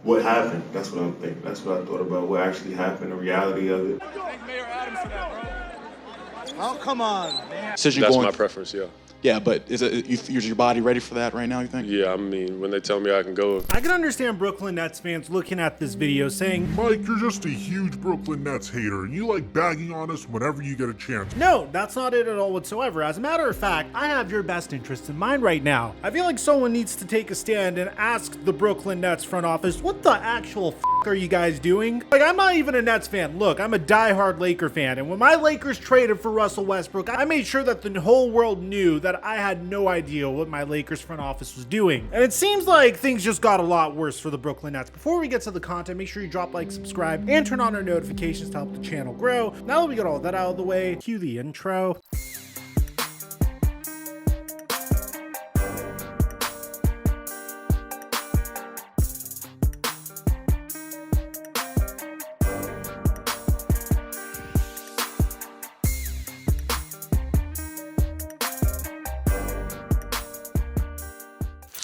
what happened. That's what I'm thinking. That's what I thought about. What actually happened, the reality of it. Thank Mayor Adams for that, bro. Oh, come on, man. That's my preference, yeah. Yeah, but is your body ready for that right now, you think? Yeah, I mean, when they tell me I can go. I can understand Brooklyn Nets fans looking at this video saying, Mike, you're just a huge Brooklyn Nets hater, and you like bagging on us whenever you get a chance. no, that's not it at all whatsoever. As a matter of fact, I have your best interests in mind right now. I feel like someone needs to take a stand and ask the Brooklyn Nets front office, what the actual are you guys doing? Like, I'm not even a Nets fan. Look, I'm a diehard Laker fan, and when my Lakers traded for Russell Westbrook, I made sure that the whole world knew that I had no idea what my Lakers front office was doing. And it seems like things just got a lot worse for the Brooklyn Nets. Before we get to the content, make sure you drop like, subscribe, and turn on our notifications to help the channel grow. Now that we got all that out of the way, cue the intro.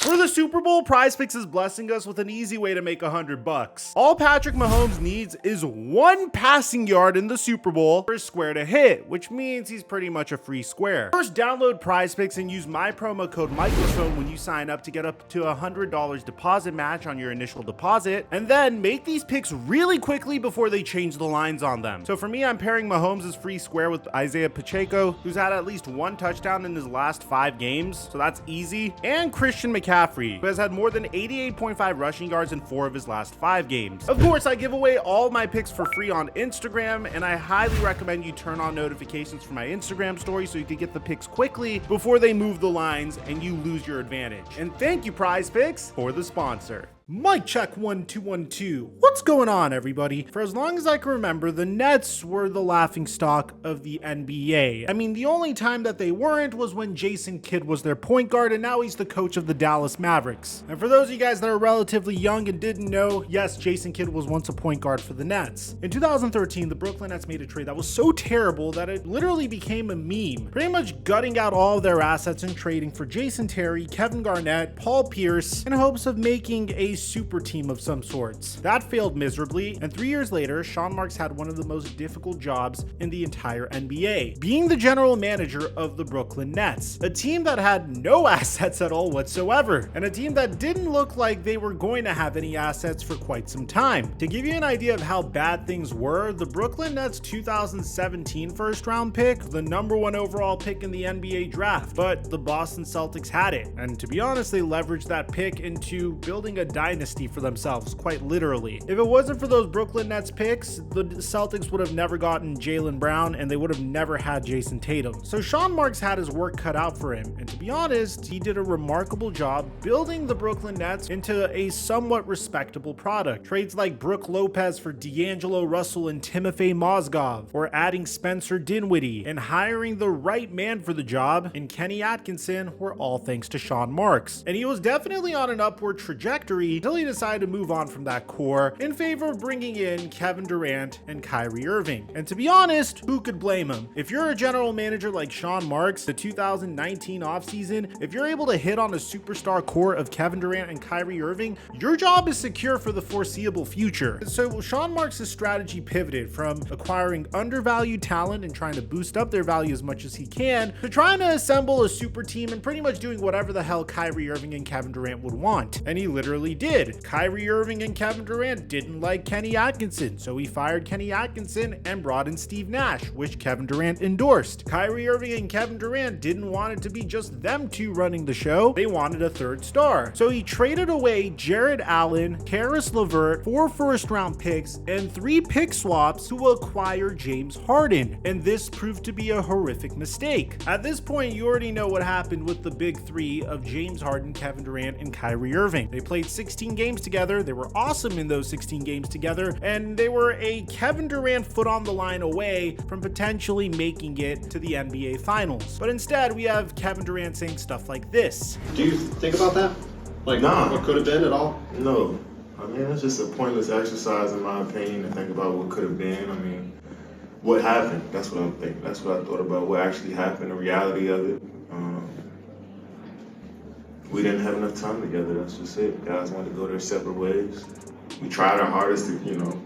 For the Super Bowl, PrizePicks is blessing us with an easy way to make $100. All Patrick Mahomes needs is one passing yard in the Super Bowl for a square to hit, which means he's pretty much a free square. First, download PrizePicks and use my promo code microphone when you sign up to get up to $100 deposit match on your initial deposit, and then make these picks really quickly before they change the lines on them. So for me, I'm pairing Mahomes' free square with Isaiah Pacheco, who's had at least one touchdown in his last 5 games, so that's easy, and Christian McCaffrey, who has had more than 88.5 rushing yards in 4 of his last 5 games. Of course, I give away all my picks for free on Instagram, and I highly recommend you turn on notifications for my Instagram story so you can get the picks quickly before they move the lines and you lose your advantage. And thank you, PrizePicks, for the sponsor. Mic check 1 2 1 2. What's going on, everybody? For as long as I can remember, the Nets were the laughingstock of the NBA. I mean, the only time that they weren't was when Jason Kidd was their point guard, and now he's the coach of the Dallas Mavericks. And for those of you guys that are relatively young and didn't know, yes, Jason Kidd was once a point guard for the Nets. In 2013, the Brooklyn Nets made a trade that was so terrible that it literally became a meme, pretty much gutting out all of their assets and trading for Jason Terry, Kevin Garnett, Paul Pierce, in hopes of making a super team of some sorts. That failed miserably, and 3 years later, Sean Marks had one of the most difficult jobs in the entire NBA, being the general manager of the Brooklyn Nets, a team that had no assets at all whatsoever, and a team that didn't look like they were going to have any assets for quite some time. To give you an idea of how bad things were, the Brooklyn Nets 2017 first round pick, the #1 overall pick in the NBA draft, but the Boston Celtics had it, and to be honest, they leveraged that pick into building a dynasty for themselves, quite literally. If it wasn't for those Brooklyn Nets picks, the Celtics would have never gotten Jaylen Brown, and they would have never had Jason Tatum. So Sean Marks had his work cut out for him, and to be honest, he did a remarkable job building the Brooklyn Nets into a somewhat respectable product. Trades like Brook Lopez for D'Angelo Russell and Timofey Mozgov, or adding Spencer Dinwiddie, and hiring the right man for the job in Kenny Atkinson were all thanks to Sean Marks. And he was definitely on an upward trajectory until he decided to move on from that core in favor of bringing in Kevin Durant and Kyrie Irving. And to be honest, who could blame him? If you're a general manager like Sean Marks, the 2019 offseason, if you're able to hit on a superstar core of Kevin Durant and Kyrie Irving, your job is secure for the foreseeable future. So Sean Marks' strategy pivoted from acquiring undervalued talent and trying to boost up their value as much as he can to trying to assemble a super team and pretty much doing whatever the hell Kyrie Irving and Kevin Durant would want. And he literally did. Kyrie Irving and Kevin Durant didn't like Kenny Atkinson, so he fired Kenny Atkinson and brought in Steve Nash, which Kevin Durant endorsed. Kyrie Irving and Kevin Durant didn't want it to be just them two running the show. They wanted a third star. So he traded away Jared Allen, Karis LeVert, 4 first-round picks, and 3 pick swaps to acquire James Harden. And this proved to be a horrific mistake. At this point, you already know what happened with the big 3 of James Harden, Kevin Durant, and Kyrie Irving. They played 16 games together. They were awesome in those 16 games together, and they were a Kevin Durant foot on the line away from potentially making it to the NBA Finals. But instead, we have Kevin Durant saying stuff like this. Do you think about that? Like, Nah. what could have been at all? No. I mean, it's just a pointless exercise in my opinion to think about what could have been. I mean, what happened? That's what I'm thinking. That's what I thought about. What actually happened, the reality of it. We didn't have enough time together. That's just it. Guys wanted to go their separate ways. we tried our hardest to,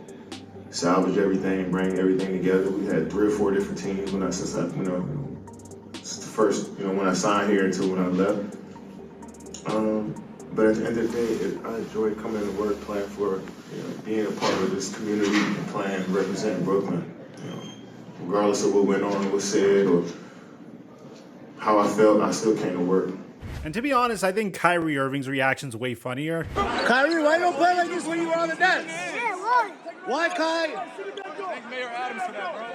salvage everything, bring everything together. We had 3 or 4 different teams since the first, when I signed here until when I left. But at the end of the day, I enjoyed coming to work, playing for, being a part of this community and playing, representing Brooklyn. Regardless of what went on, what said, or how I felt, I still came to work. And to be honest, I think Kyrie Irving's reaction's way funnier. Kyrie, why don't play like this when you were on the Nets? Yeah, why? Why, Kai? Thank Mayor Adams for that, bro.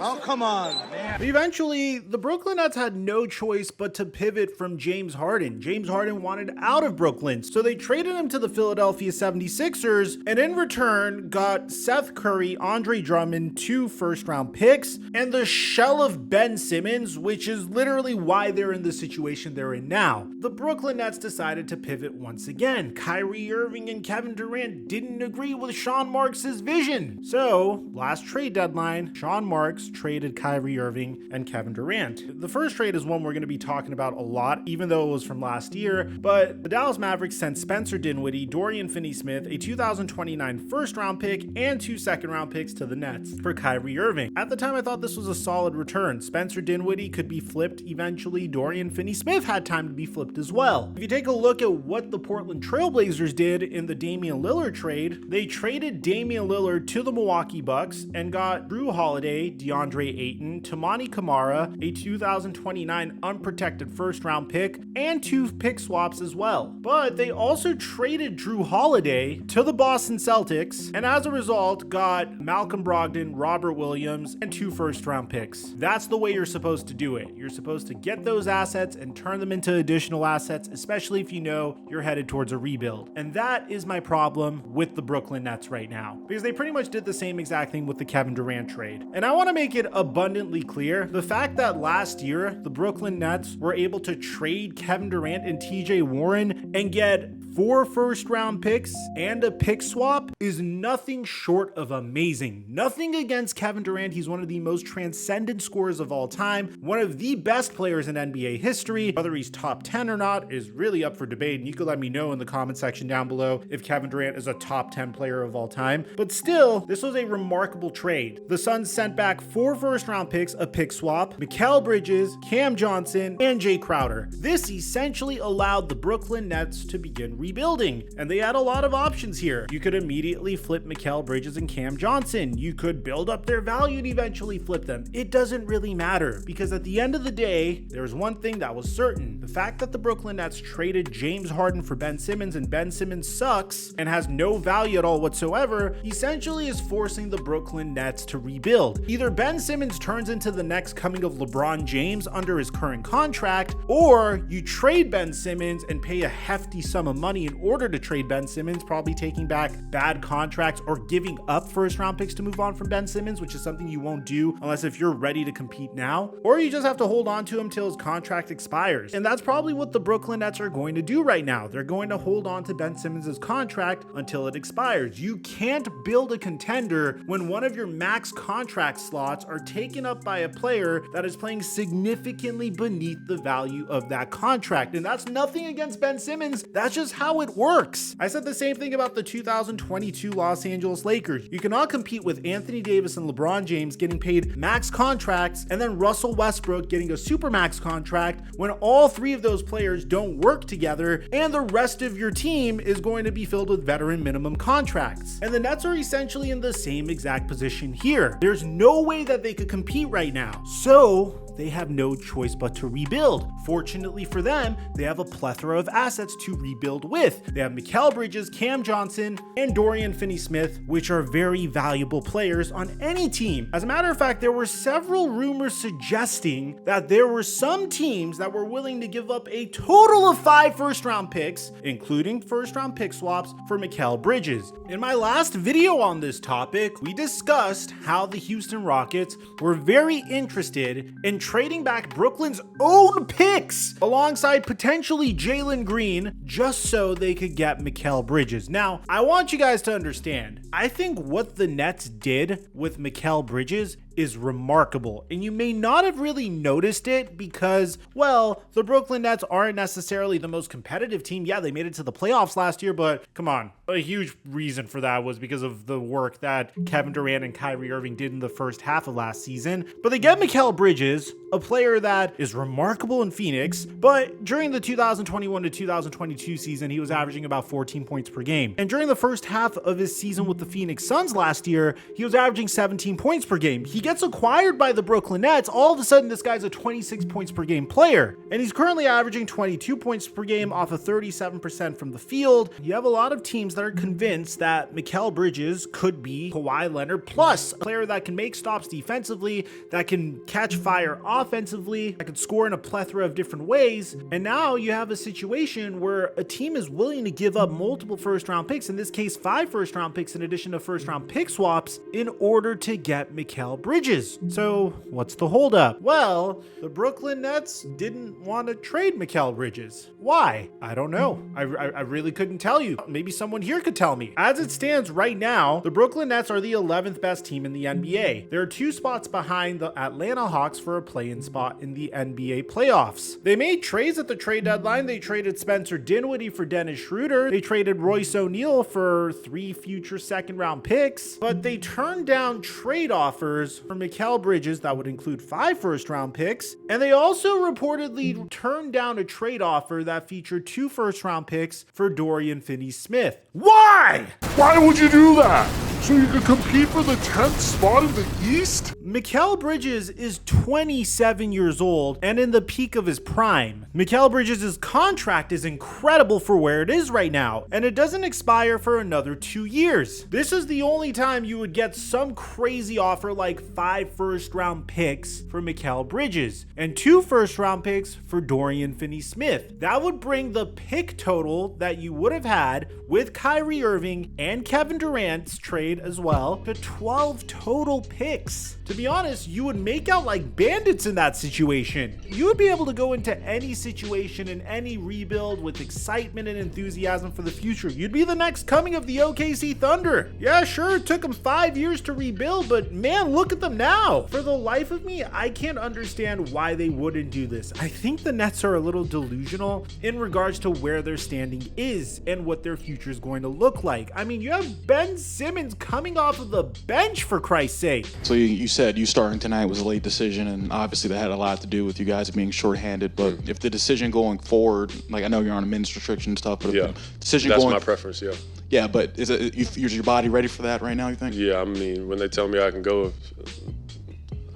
Oh, come on, man. Eventually, the Brooklyn Nets had no choice but to pivot from James Harden. James Harden wanted out of Brooklyn, so they traded him to the Philadelphia 76ers, and in return got Seth Curry, Andre Drummond, 2 first-round picks, and the shell of Ben Simmons, which is literally why they're in the situation they're in now. The Brooklyn Nets decided to pivot once again. Kyrie Irving and Kevin Durant didn't agree with Sean Marks' vision. So, last trade deadline, Sean Marks traded Kyrie Irving and Kevin Durant. The first trade is one we're going to be talking about a lot, even though it was from last year, but the Dallas Mavericks sent Spencer Dinwiddie, Dorian Finney-Smith, a 2029 first-round pick, and 2 second-round picks to the Nets for Kyrie Irving. At the time, I thought this was a solid return. Spencer Dinwiddie could be flipped eventually. Dorian Finney-Smith had time to be flipped as well. If you take a look at what the Portland Trailblazers did in the Damian Lillard trade, they traded Damian Lillard to the Milwaukee Bucks and got Drew Holiday, DeAndre Ayton, Tamani Kamara, a 2029 unprotected first-round pick, and 2 pick swaps as well. But they also traded Drew Holiday to the Boston Celtics, and as a result got Malcolm Brogdon, Robert Williams, and 2 first-round picks. That's the way you're supposed to do it. You're supposed to get those assets and turn them into additional assets, especially if you know you're headed towards a rebuild. And that is my problem with the Brooklyn Nets right now, because they pretty much did the same exact thing with the Kevin Durant trade. And I want to make it abundantly clear, the fact that last year the Brooklyn Nets were able to trade Kevin Durant and TJ Warren and get 4 first-round picks and a pick swap is nothing short of amazing. Nothing against Kevin Durant. He's one of the most transcendent scorers of all time, one of the best players in NBA history. Whether he's top 10 or not is really up for debate, and you can let me know in the comment section down below if Kevin Durant is a top 10 player of all time. But still, this was a remarkable trade. The Suns sent back 4 first-round picks, a pick swap, Mikal Bridges, Cam Johnson, and Jay Crowder. This essentially allowed the Brooklyn Nets to begin rebuilding, and they had a lot of options here. You could immediately flip Mikal Bridges and Cam Johnson. You could build up their value and eventually flip them. It doesn't really matter, because at the end of the day, there's one thing that was certain. The fact that the Brooklyn Nets traded James Harden for Ben Simmons, and Ben Simmons sucks and has no value at all whatsoever, essentially is forcing the Brooklyn Nets to rebuild. Either Ben Simmons turns into the next coming of LeBron James under his current contract, or you trade Ben Simmons and pay a hefty sum of money in order to trade Ben Simmons, probably taking back bad contracts or giving up first-round picks to move on from Ben Simmons, which is something you won't do unless if you're ready to compete now, or you just have to hold on to him till his contract expires. And that's probably what the Brooklyn Nets are going to do right now. They're going to hold on to Ben Simmons' contract until it expires. You can't build a contender when one of your max contract slots are taken up by a player that is playing significantly beneath the value of that contract. And that's nothing against Ben Simmons. That's just how it works. I said the same thing about the 2022 Los Angeles Lakers. You cannot compete with Anthony Davis and LeBron James getting paid max contracts and then Russell Westbrook getting a supermax contract when all 3 of those players don't work together and the rest of your team is going to be filled with veteran minimum contracts. And the Nets are essentially in the same exact position here. There's no way that they could compete right now. So they have no choice but to rebuild. Fortunately for them, they have a plethora of assets to rebuild with. They have Mikal Bridges, Cam Johnson, and Dorian Finney-Smith, which are very valuable players on any team. As a matter of fact, there were several rumors suggesting that there were some teams that were willing to give up a total of 5 first-round picks, including first-round pick swaps for Mikal Bridges. In my last video on this topic, we discussed how the Houston Rockets were very interested in trading back Brooklyn's own picks alongside potentially Jalen Green just so they could get Mikal Bridges. Now, I want you guys to understand, I think what the Nets did with Mikal Bridges is remarkable. And you may not have really noticed it because, well, the Brooklyn Nets aren't necessarily the most competitive team. Yeah, they made it to the playoffs last year, but come on. A huge reason for that was because of the work that Kevin Durant and Kyrie Irving did in the first half of last season. But they get Mikal Bridges, a player that is remarkable in Phoenix, but during the 2021 to 2022 season, he was averaging about 14 points per game. And during the first half of his season with the Phoenix Suns last year, he was averaging 17 points per game. He gets acquired by the Brooklyn Nets. All of a sudden, this guy's a 26 points per game player. And he's currently averaging 22 points per game off of 37% from the field. You have a lot of teams that are convinced that Mikal Bridges could be Kawhi Leonard plus a player that can make stops defensively, that can catch fire offensively, that can score in a plethora of different ways. And now you have a situation where a team is willing to give up multiple first round picks, in this case 5 first round picks in addition to first round pick swaps, in order to get Mikal Bridges. So what's the holdup? Well, the Brooklyn Nets didn't want to trade Mikal Bridges. Why? I don't know. I really couldn't tell you. Maybe someone here could tell me. As it stands right now, the Brooklyn Nets are the 11th best team in the NBA. They're 2 spots behind the Atlanta Hawks for a play-in spot in the NBA playoffs. They made trades at the trade deadline. They traded Spencer Dinwiddie for Dennis Schroeder. They traded Royce O'Neal for 3 future second-round picks, but they turned down trade offers for Mikal Bridges that would include 5 first-round picks, and they also reportedly turned down a trade offer that featured 2 first-round picks for Dorian Finney-Smith. Why? Why would you do that? So you could compete for the 10th spot in the East? Mikal Bridges is 27 years old and in the peak of his prime. Mikal Bridges' contract is incredible for where it is right now, and it doesn't expire for another 2 years. This is the only time you would get some crazy offer like 5 first-round picks for Mikal Bridges and 2 first-round picks for Dorian Finney-Smith. That would bring the pick total that you would have had with Kyrie Irving and Kevin Durant's trade as well to 12 total picks. To be honest, you would make out like bandits in that situation. You would be able to go into any situation in any rebuild with excitement and enthusiasm for the future. You'd be the next coming of the OKC Thunder. Yeah, sure, it took them 5 years to rebuild, but man, look at them now. For the life of me, I can't understand why they wouldn't do this. I think the Nets are a little delusional in regards to where their standing is and what their future is going to look like. I mean, you have Ben Simmons coming off of the bench, for Christ's sake. So you said you starting tonight was a late decision, and obviously that had a lot to do with you guys being shorthanded. But if the decision going forward, like I know you're on a minutes restriction and stuff, but Yeah, if the decision that's going, my preference, yeah. yeah, but is your body ready for that right now, you think? Yeah, I mean, when they tell me I can go,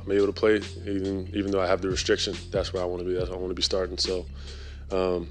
I'm able to play, even though I have the restriction. That's where I want to be. That's where I want to be starting. So I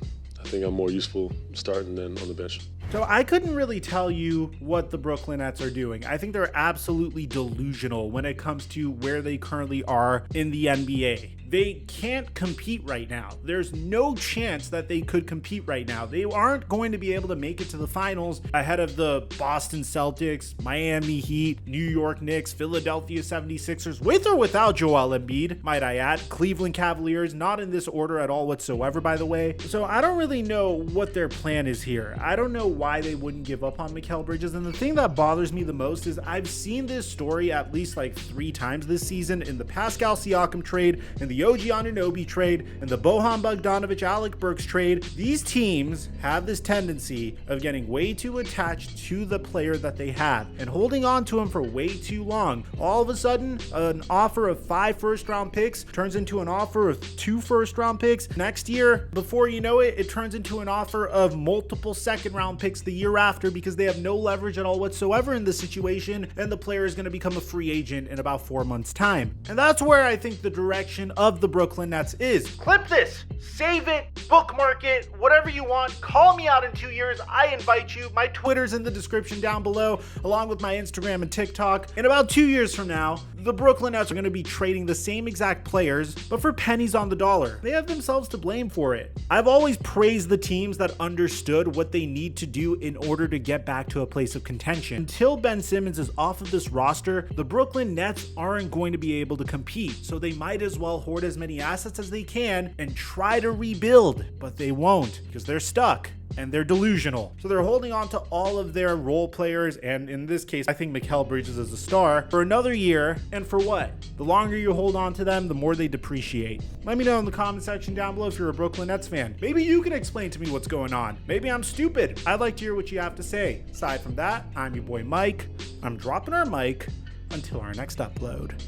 think I'm more useful starting than on the bench. So I couldn't really tell you what the Brooklyn Nets are doing. I think they're absolutely delusional when it comes to where they currently are in the NBA. They can't compete right now. There's no chance that they could compete right now. They aren't going to be able to make it to the finals ahead of the Boston Celtics, Miami Heat, New York Knicks, Philadelphia 76ers, with or without Joel Embiid, might I add, Cleveland Cavaliers, not in this order at all whatsoever, by the way. So I don't really know what their plan is here. I don't know why they wouldn't give up on Mikal Bridges. And the thing that bothers me the most is I've seen this story at least like 3 times this season, in the Pascal Siakam trade, in the OG Anunoby trade, and the Bojan Bogdanovic Alec Burks trade. These teams have this tendency of getting way too attached to the player that they have and holding on to him for way too long. All of a sudden, an offer of 5 first-round picks turns into an offer of 2 first-round picks. Next year, before you know it, it turns into an offer of multiple second-round picks the year after, because they have no leverage at all whatsoever in this situation, and the player is going to become a free agent in about 4 months' time. And that's where I think the direction of the Brooklyn Nets is. Clip this, save it, bookmark it, whatever you want. Call me out in 2 years. I invite you. My Twitter's in the description down below, along with my Instagram and TikTok. In about 2 years from now, the Brooklyn Nets are going to be trading the same exact players, but for pennies on the dollar. They have themselves to blame for it. I've always praised the teams that understood what they need to do in order to get back to a place of contention. Until Ben Simmons is off of this roster, the Brooklyn Nets aren't going to be able to compete, so they might as well hoard as many assets as they can and try to rebuild, but they won't because they're stuck. and they're delusional. So they're holding on to all of their role players, and in this case, I think Mikal Bridges is a star, for another year. And for what? The longer you hold on to them, the more they depreciate. Let me know in the comment section down below if you're a Brooklyn Nets fan. Maybe you can explain to me what's going on. Maybe I'm stupid. I'd like to hear what you have to say. Aside from that, I'm your boy Mike. I'm dropping our mic until our next upload.